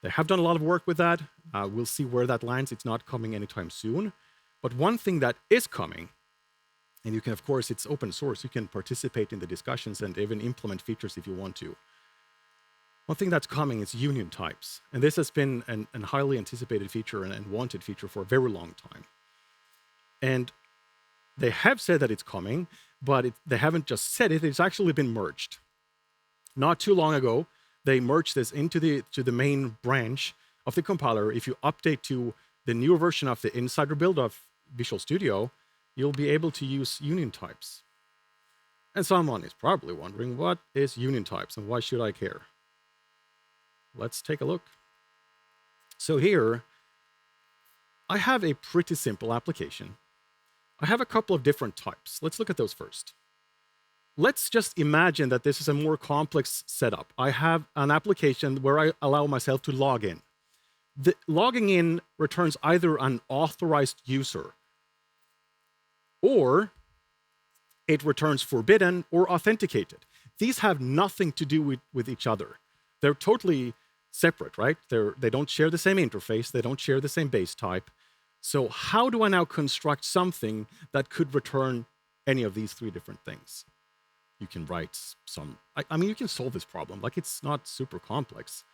They have done a lot of work with that. We'll see where that lands. It's not coming anytime soon. But one thing that is coming, and you can, of course, it's open source. You can participate in the discussions and even implement features if you want to. One thing that's coming is union types. And this has been a highly anticipated feature and wanted feature for a very long time. And they have said that it's coming, but they haven't just said it. It's actually been merged. Not too long ago, they merged this into the main branch of the compiler. If you update to the newer version of the insider build of Visual Studio, you'll be able to use union types. And someone is probably wondering, what is union types and why should I care? Let's take a look. So here, I have a pretty simple application. I have a couple of different types. Let's look at those first. Let's just imagine that this is a more complex setup. I have an application where I allow myself to log in. The logging in returns either an authorized user, or it returns forbidden or authenticated. These have nothing to do with each other. They're totally separate, right? They don't share the same interface. They don't share the same base type. So how do I now construct something that could return any of these three different things? You can write some, I mean, you can solve this problem. Like, it's not super complex.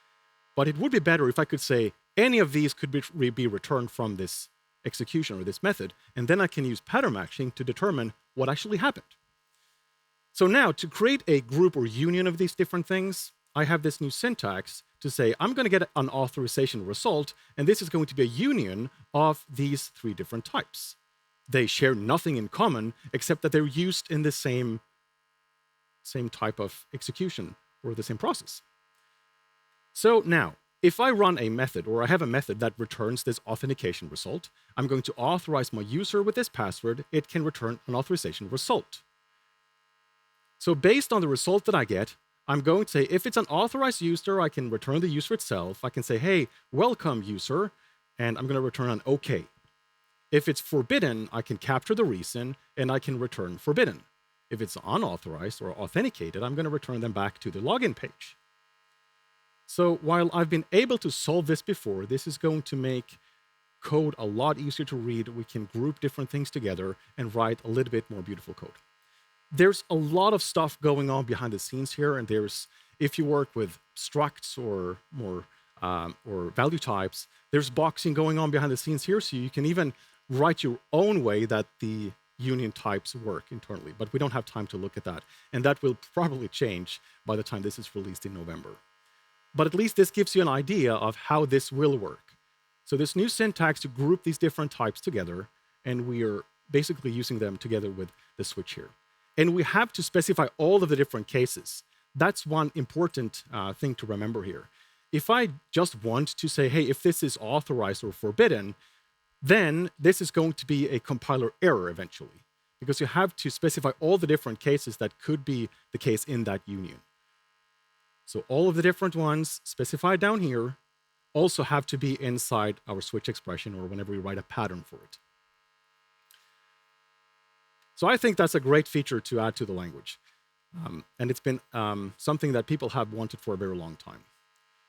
But it would be better if I could say any of these could be returned from this execution or this method, and then I can use pattern matching to determine what actually happened. So now, to create a group or union of these different things, I have this new syntax to say, I'm going to get an authorization result, and this is going to be a union of these three different types. They share nothing in common, except that they're used in the same type of execution or the same process. So now, if I run a method, or I have a method that returns this authentication result, I'm going to authorize my user with this password. It can return an authorization result. So based on the result that I get, I'm going to say, if it's an authorized user, I can return the user itself. I can say, hey, welcome user, and I'm going to return an OK. If it's forbidden, I can capture the reason, and I can return forbidden. If it's unauthorized or authenticated, I'm going to return them back to the login page. So while I've been able to solve this before, this is going to make code a lot easier to read. We can group different things together and write a little bit more beautiful code. There's a lot of stuff going on behind the scenes here, and if you work with structs or value types, there's boxing going on behind the scenes here, so you can even write your own way that the union types work internally, but we don't have time to look at that, and that will probably change by the time this is released in November. But at least this gives you an idea of how this will work. So this new syntax to group these different types together, and we are basically using them together with the switch here. And we have to specify all of the different cases. That's one important thing to remember here. If I just want to say, hey, if this is authorized or forbidden, then this is going to be a compiler error eventually, because you have to specify all the different cases that could be the case in that union. So all of the different ones specified down here also have to be inside our switch expression or whenever we write a pattern for it. So I think that's a great feature to add to the language. And it's been something that people have wanted for a very long time.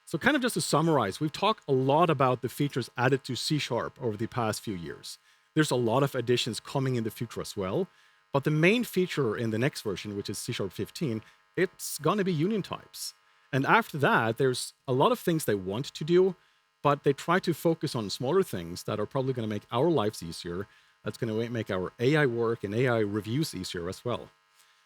So kind of just to summarize, we've talked a lot about the features added to C# over the past few years. There's a lot of additions coming in the future as well, but the main feature in the next version, which is C# 15, it's going to be union types. And after that, there's a lot of things they want to do, but they try to focus on smaller things that are probably going to make our lives easier. That's going to make our AI work and AI reviews easier as well.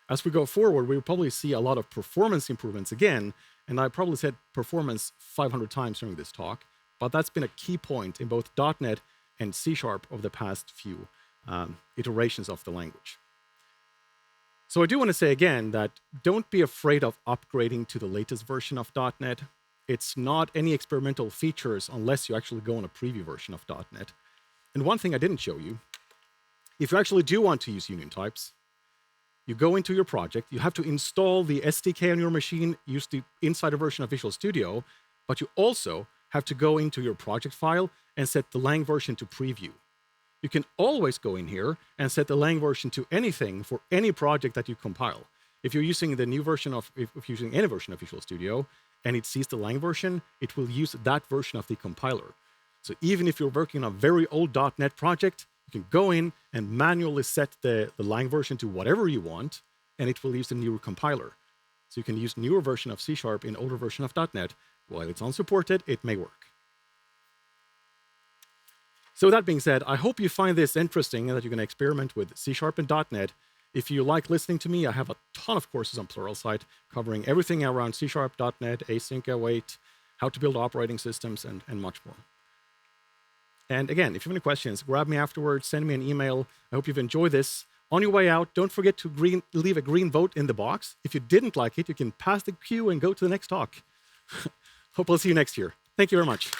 As we go forward, we'll probably see a lot of performance improvements again, and I probably said performance 500 times during this talk, but that's been a key point in both .NET and C# over the past few iterations of the language. So I do want to say again that don't be afraid of upgrading to the latest version of .NET. It's not any experimental features unless you actually go on a preview version of .NET. And one thing I didn't show you, if you actually do want to use union types, you go into your project, you have to install the SDK on your machine, use the insider version of Visual Studio, but you also have to go into your project file and set the lang version to preview. You can always go in here and set the lang version to anything for any project that you compile. If you're using the new version of, if you're using any version of Visual Studio and it sees the lang version, it will use that version of the compiler. So even if you're working on a very old .NET project, you can go in and manually set the lang version to whatever you want, and it will use the newer compiler. So you can use newer version of C# in older version of .NET. While it's unsupported, it may work. So that being said, I hope you find this interesting and that you can experiment with C# and .NET. If you like listening to me, I have a ton of courses on Pluralsight covering everything around C#, .NET, async, await, how to build operating systems, and much more. And again, if you have any questions, grab me afterwards, send me an email. I hope you've enjoyed this. On your way out, don't forget to leave a green vote in the box. If you didn't like it, you can pass the queue and go to the next talk. Hope I'll see you next year. Thank you very much.